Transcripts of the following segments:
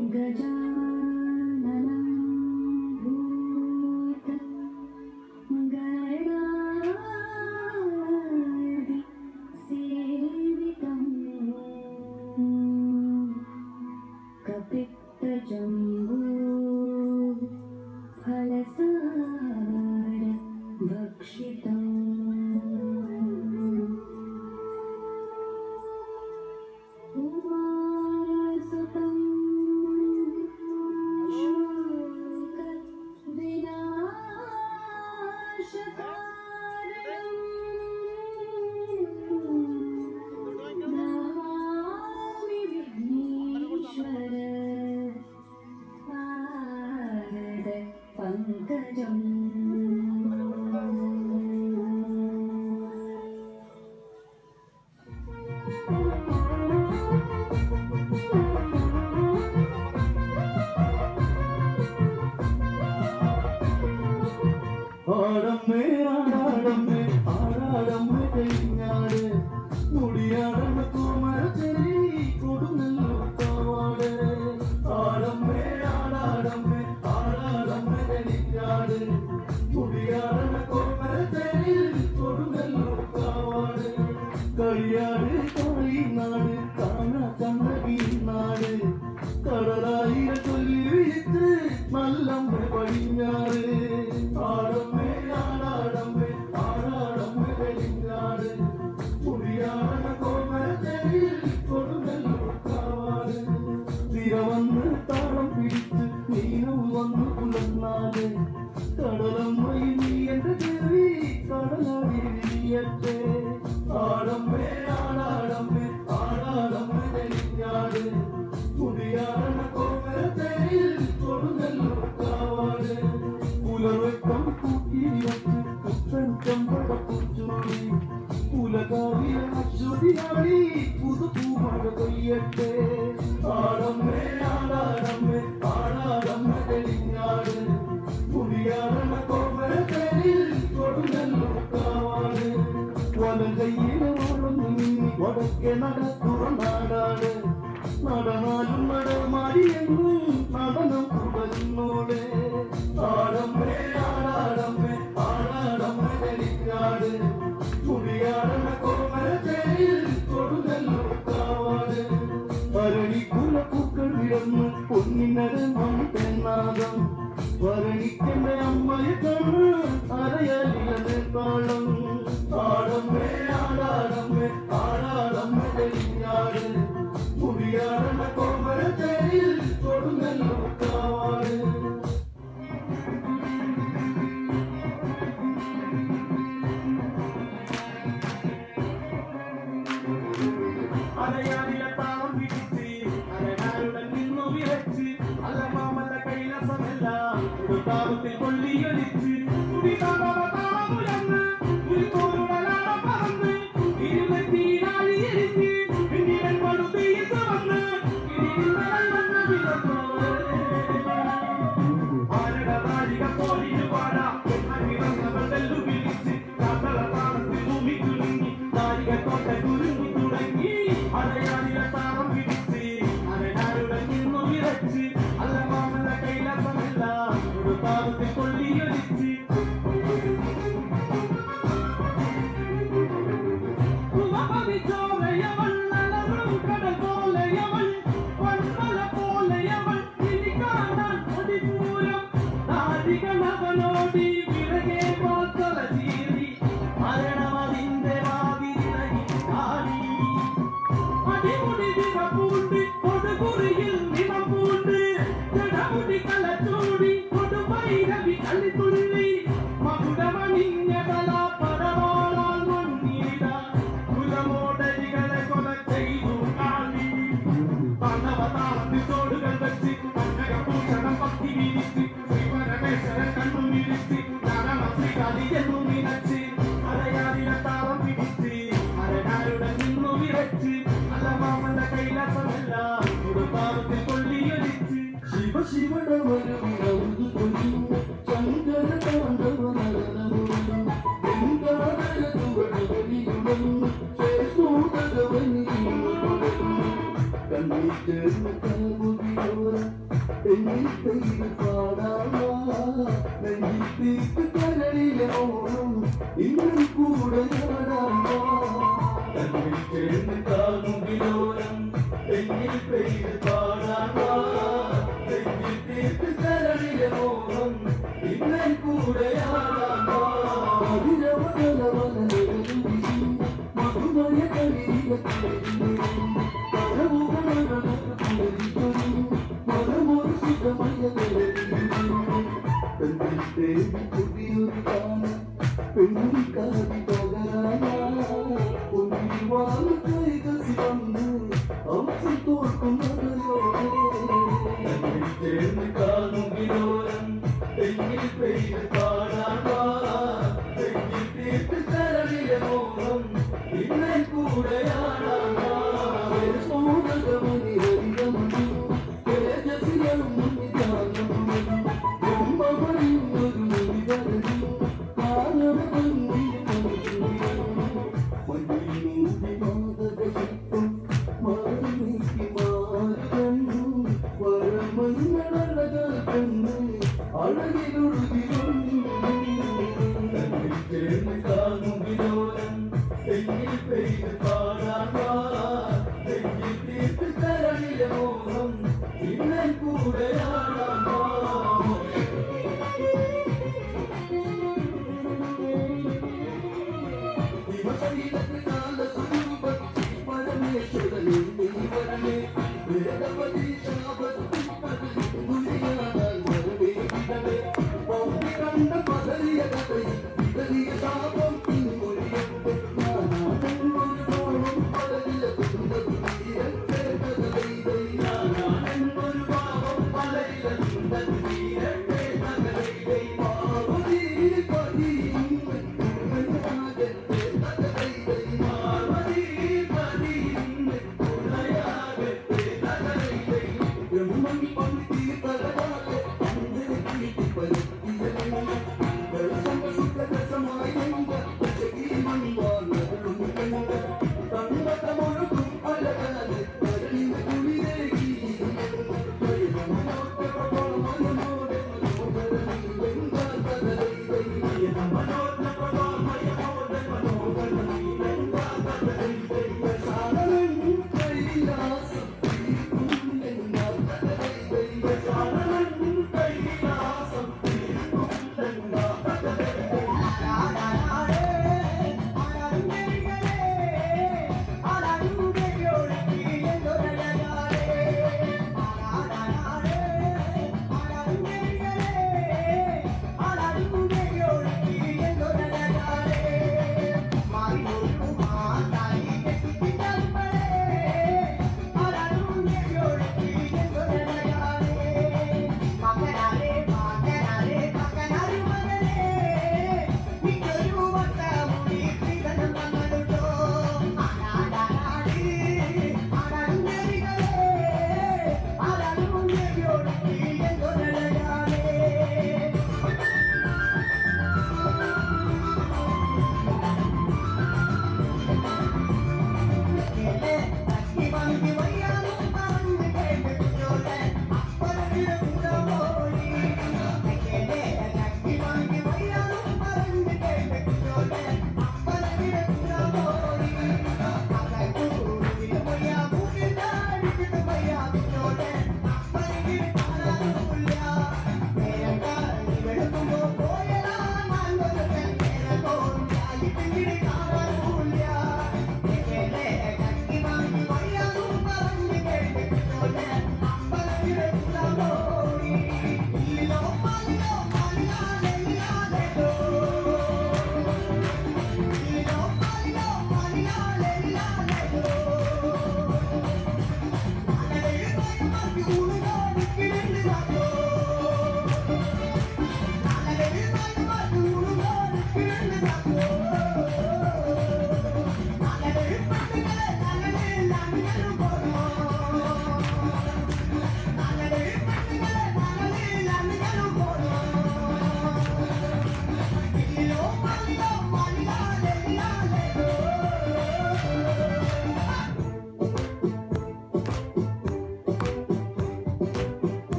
गजाननं भूतगणादिसेवितं कपित्तजम्बू फलसारभक्षितम् उमासुतं शोकविनाशकारं नमामि विघ्नेश्वर पादपङ्कजम् ஆடம்மே ஆடாடம்மே ஆடாடம்மே கைஞாடு முடியாடம்ம கோமரச்செறி கொடுநல்லூர் காவாடு ஆடம்மே ஆடாடம்மே ஆடாடம்மே கைஞாடு முடியாடம்ம கோமரச்செறி கொடுநல்லூர் காவாடு களியாடு கோழி நாடு காணா கண்ணகி நாடு கடலாயிர சொல்லி விழித்து நல்லம்மை படிஞாறு ஆடம்மே ஆடாடம்மே ஆடாடம்மே வெளிஞாடு முடியாத கோமரத்தில் கொடுநல்லூர் காவாடு திரவந்து தாளம் பிடித்து நீனும் வந்து புலன்னாடு கடலம்மை நீ என்று தேவி கடலாடி நீயற்றே ஆடம்மே ஆடாடம்மே ஆடாடம்மே வெளிஞாடு முடியாத கோமரத்தில் கொடுநல்லூர் காவாடு புலவக்கம் கூட்டி வச்சு புத்தன் செம்பட பூச்சோடி உலகாவிய அச்சுதியாடி புது பூமழ கொய்யட்டே ஆடம்மே ஆடாடம்மே ஆடாடம்மே தெளிஞாடு முடியாத கோமரத்தில் கொடுநல்லூர் காவாடு வலங்கையில வாழும் நீ வடக்கே நடத்துற நாடாடு நடனாலும் நடமாடி எங்கும் நடனம் குடலினோடே ஆடம்மே ஆடாடம்மே ஆடாடம்மே தெளிக்காடு முடியாத கோமரத்தில் கொடுநல்லூர் காவாடு பரணி குல பூக்கள் விடந்து பொன்னினதம் தென்னாதம் வரணிக்கின்ற அம்மைய கண்ணு அறையலியது காலம் ஆடம்மே ஆடாடம்மே ஆடாடம்மே தெளிஞாடு முடியாத கோமரத்தில் கொடுநல்லூர் காவாடு அலையாடில தாம் பிடித்து அலையாருடன் நின்று விரைச்சு அல்ல மாமல்ல கைலாசம் எல்லாம் தாபத்தில் கொள்ளி அடித்து குடிதாப தாமுழந்து புலித்தோருடலாட பறந்து இருபத்தி நாலு எரிந்து பின்னிடன் படுத்து இசை வந்து இடிநிலை வந்து விதத்தோடு ஆரடதாரிக போரிடு வாடா அங்கிவந்தவள் வெல்லு விழிச்சு காத்தல தானத்து பூமி குலுங்கி தாரிக கோட்டை குலுங்கி தொடங்கி அலையாடில தாரம் பிடித்து அலையாருடன் நின்று விரைச்சு அல்ல மாமல்ல கைலாசம் எல்லாம் ஒரு தாபத்தில் கொள்ளி அடிச்சு சோலையவள் நலரும் கடல் போலையவள் பண்பல போலையவள் இனிக்கானால் கொடி பூரம் தாதிகளவனோடி விறகே போத்தல தீரி மரணமதிந்த மாதிரினை தாடி அடிமுடி பூண்டு கொடுகுறியில் நிலம் பூண்டு ஜடமுடி கலச்சோடி கொடு பைரவி கள்ளி துள்ளி மகுடமணிஞதல பரவாளால் மண்ணீடா குலமோடரிகளை கொலை செய்து காணி பணவதாரத்து தோடுகள் வச்சு கண்ணக பூஷணம் பக்தி வீதித்து ஸ்ரீபரமேஸ்வர கண்ணு நிறுத்தி நரணி என்னும் நினைச்சு அலையாடில தாரம் பிடித்து அரைநாருடன் நின்று விரைச்சு அல்ல மாமல்ல கைலாசம் எல்லாம் ஒரு தாரத்தில் கொள்ளி அடிச்சு சிவ சிவடவரும் நவுது கொஞ்சம் சங்கர தாண்டவ நரனமும் எங்காதல துவட வெளியுடன் சேசூதகவனி കണ്ണിൽ ചേർന്ന് കാമുകിയോരം എന്നിൽ പെയ്ത് പാടാമാ നെഞ്ചിൽ തീർത്ത് കരളിലെ ഓണം ഇന്നും കൂടെ നാടാമാ കണ്ണിൽ ചേർന്ന് കാമുകിയോരം എന്നിൽ പെയ്ത് പാടാമാ നെഞ്ചിൽ തീർത്ത് കരളിലെ ഓണം ഇന്നും കൂടെ നാടാമാ മധുമയ കളിയിലെ മനമൊരു സുഖമയ പുതിയൊരു കാലം പെണ്ണിക്കാതി പകരാന ഒന്നിവാണ് കൈകസി വന്ന് അവസം തോൽക്കുന്നതയോ ചേർന്ന് കാണുകിലോരം തെങ്ങിൽ പെയ്ത് പാടാമാ തെങ്ങിൽ തീർത്ത് കരളിലെ മോഹം ഇന്നെ കൂടെയാടാമാ സോദരമണി ഹരിതമണി തേജസിലും മുന്നിതാനമണി ബ്രഹ്മമണിയൊരു മുനിവരണി കാലമണി മഞ്ഞൂടി മാതകശിപ്പം മാറിനീക്കി മാറുകണ്ണു വരമഞ്ഞളകൾ കണ്ണ് അഴകിലൊഴുകിയൊന്നു ചേർന്ന് കാണുകിലോരം തെങ്ങിൽ പെയ്ത് പാടാമാ തെങ്ങിൽ തീർത്ത് കരളിലെ മോഹം ഇന്നെ കൂടെയാടാമാ ദിവസയിലത്തെ കാല സ്വരൂപത്തി പരമേശ്വരനെ ദൈവനെ വേദപതി ശാപത്തി പതി മുരിയാടാൽ വരവേ വിടവേ പൗരി കണ്ട പതറിയ കഥയിൽ വിതറിയ ശാപം ഇൻമൊഴിയട്ടെ ഞാനാണെന്നൊരു പാവം പലരില കുന്തതു തീരട്ടെ തകതൈതൈ ഞാനാണെന്നൊരു പാവം പലരില കുന്തതു തീരട്ടെ തകതൈതൈ പാർവതി പതി ഉമ്മനാകട്ടെ തകതൈതൈ പാർവതി പതി ഉമ്മനാകട്ടെ തകതൈതൈ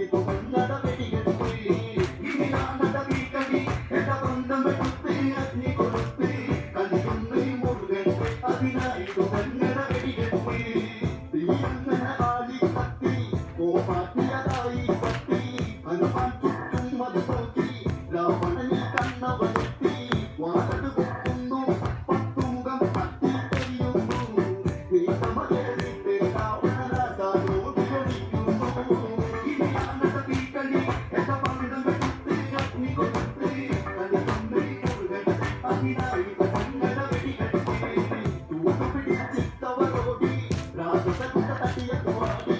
ಇದು ಕನ್ನಡ ಬೆಡಿಗೆಟ್ಟಿ ಇಮಿಲಾನದ ಬೀಕಡಿ ಎಡ ಬಂದ ಮೆಡುತ್ತಿ ಅಗ್ನಿ ಕೊಡುತ್ತಿ ಕಲಿಯುಂದು ಮುರುಗಂಟೆ ಅದಿನ ಇದು ಕನ್ನಡ ಬೆಡಿಗೆಟ್ಟಿ ತಿರಿಯಂಗನ ಆಲಿ ಕತ್ತಿ ಕೋಪಾತಿಯ ತಾಯಿ ಕತ್ತಿ ಹನುಮಾನ್ ಚುಚ್ಚುಂ ಮಧುಕೋತಿ ರಾವಣನಿ ಕನ್ನವನೆತ್ತಿ ವಾರಡು ಗೊತ್ತುಂದು ಪತ್ತುಂಗಂ ಪತ್ತಿ ತೆರಿಯುಂದು ವೇದಮಗೆಳಿತೆ ರಾವಣನ ಸಾನೋಡಿಯಡಿಯುಂದು ಇಮಿಲಾನದ ಬೀಕಡಿ ಎಡ ಬಂದ ಮೆಡುತ್ತಿ ಅಗ್ನಿ ಕೊಡುತ್ತಿ ಕಲಿಯುಂದು ಮುರುಗಂಟೆ ಅದಿನ ಇದು ಕನ್ನಡ ಬೆಡಿಗೆಟ್ಟಿ ತೂತು ಬಿಡಿಸಿತ್ತವರೋಡಿ ರಾಜದ ಕುಟ ತಟಿಯ ಕೋಡಿ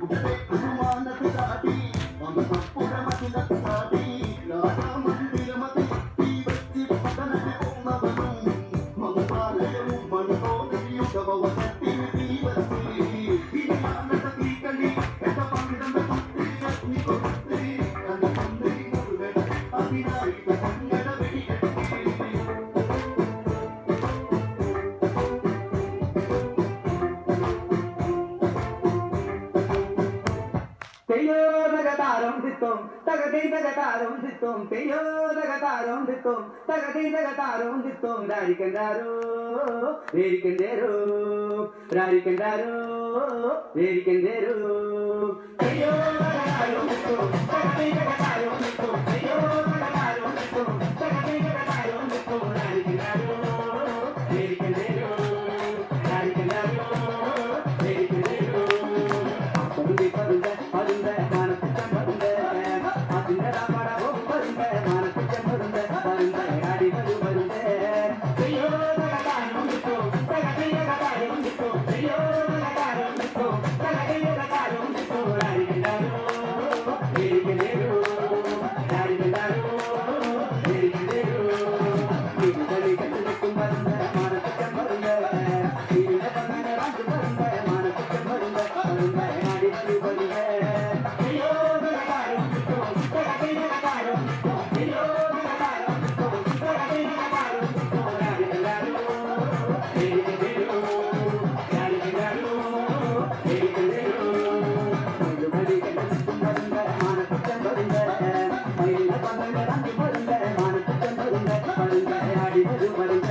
ಉಡರೆ ಹನುಮಾನದ ದಾಡಿ ಅಮಸಪುರ ಮದಿನ ದಾಡಿ ರಾಜ ಮಂದಿರ ಮದಿ ವಚ್ಚಿ ಪದನದಿ ಕೊಮ್ಮವನು ಮಂಗಾಲಯವು ಮಣಿಕೋದರಿಯುಗವನತ್ತಿ ದೀವಸಿ ಇಮಿಲಾನದ ಬೀಕಡಿ ಎಡ ಬಂದ ಮೆಡುತ್ತಿ ಅಗ್ನಿ ಕೊಡುತ್ತಿ ಕಲಿಯುಂದು ಮುರುಗಂಟೆ ಅದಿನ ಇದು Kannada ಬೆಡಿಗೆಟ್ಟಿ Teyo dagatarom dittom, tagati dagatarom dittom, teyo dagatarom dittom, tagati dagatarom dittom, rarikandaro, verikandero, rarikandaro, verikandero. Teyo dagatarom dittom, tagati dagatarom dittom, teyo dagatarom dittom, tagati dagatarom dittom, rarikandaro, verikandero, rarikandaro, verikandero. பருந்தை பருந்த பருந்த மனத்துச்சம் பருந்த அதிந்தரா படவும் பருந்த மனத்துச்சம் பருந்த பருந்த அடி வரு பருந்த ஐயோ தகதாரம் விட்டோம் தகதை தகதாரம் விட்டோம் ஐயோ தகதாரம் விட்டோம் தகதை தகதாரம் விட்டோம் அடிக்கண்டாரோ வேரிக்கண்டேரோ அடிக்கண்டாரோ வேரிக்கண்டேரோ விடுதலை கண்டுக்கும் பருந்த மனத்துச்சம் பருந்த விடுத பண்ண ராஜு பருந்த மனத்துச்சம் பருந்த பருந்த அடி வரு பருந்த ஐயோ தகதாரம் விட்டோம் தகதை தகதாரம் விட்டோம் ஐயோ தகதாரம் விட்டோம் தகதை தகதாரம் விட்டோம் அடிக்கண்டாரோ வேரிக்கண்டேரோ அடிக்கண்டாரோ வேரிக்கண்டேரோ விடுதலை கண்டுக்கும் பருந்த மனத்துச்சம் பருந்த மயில பண்ண ராஜு பருந்த மனத்துச்சம் பருந்த பருந்த அடி வரு பருந்த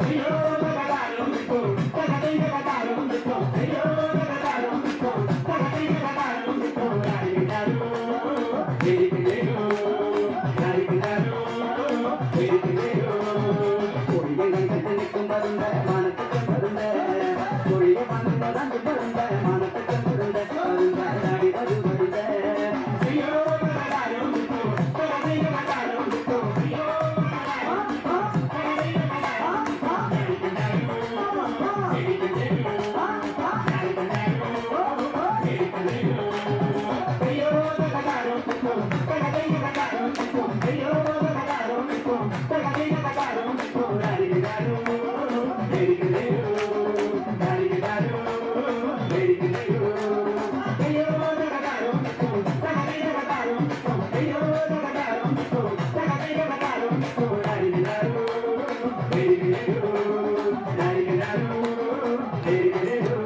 ஐயோ தகதாரம் விட்டோம் தகதை தகதாரம் விட்டோம் ஐயோ தகதாரம் விட்டோம் தகதை தகதாரம் விட்டோம் அடிக்கண்டாரோ வேரிக்கண்டேரோ அடிக்கண்டாரோ வேரிக்கண்டேரோ கொடியங்கள் கட்டு நிற்கும் பருந்த மனத்துச்சம் பருந்த கொடிய பண்ண ராஜு பருந்த மனத்துச்சம் பருந்த பருந்த அடி வரு பருந்த ஐயோ தகதாரம் விட்டோம் தகதை தகதாரம் விட்டோம் ஐயோ தகதாரம் விட்டோம் தகதை தகதாரம் விட்டோம் அடிக்கண்டாரோ வேரிக்கண்டேரோ அடிக்கண்டாரோ வேரிக்கண்டேரோ ஐயோ தகதாரம் விட்டோம் தகதை தகதாரம் விட்டோம் ஐயோ தகதாரம் விட்டோம் தகதை தகதாரம் விட்டோம் அடிக்கண்டாரோ வேரிக்கண்டேரோ அடிக்கண்டாரோ வேரிக்கண்டேரோ ஐயோ தகதாரம் விட்டோம் தகதை தகதாரம் விட்டோம் ஐயோ தகதாரம் விட்டோம் தகதை தகதாரம் விட்டோம் அடிக்கண்டாரோ வேரிக்கண்டேரோ அடிக்கண்டாரோ வேரிக்கண்டேரோ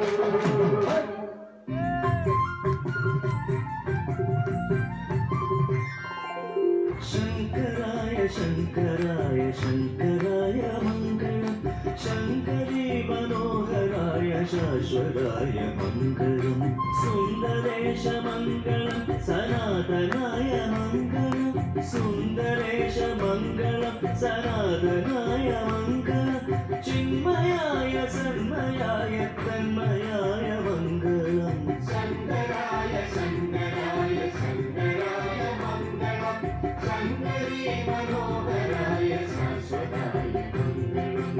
शङ्कराय शङ्कराय शङ्कराय मङ्गलम् शङ्करी मनोहराय शाश्वताय मङ्गलम् सुन्दरेश मङ्गलम् सनातनाय मङ्गलम् सुन्दरेश मङ्गलम् सनातनाय मङ्गलम् चिन्मयाय सन्मयाय तन्मयाय मङ्गलम् शङ्कराय शङ्कराय शङ्कराय मङ्गलम् शङ्करी मनोहराय शाश्वताय मङ्गलम्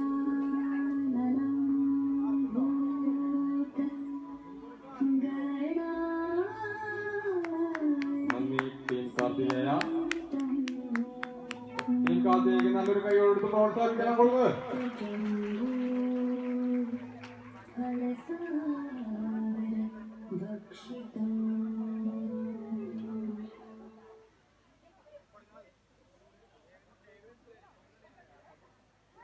गजाननं നന്ദി ടീം കാർത്തികേയ. ടീം കാർത്തികേയക്ക് നല്ലൊരു കൈയോടെടുത്ത് പ്രോത്സാഹിപ്പിക്കണം കൊടുക്ക്. भक्षितम्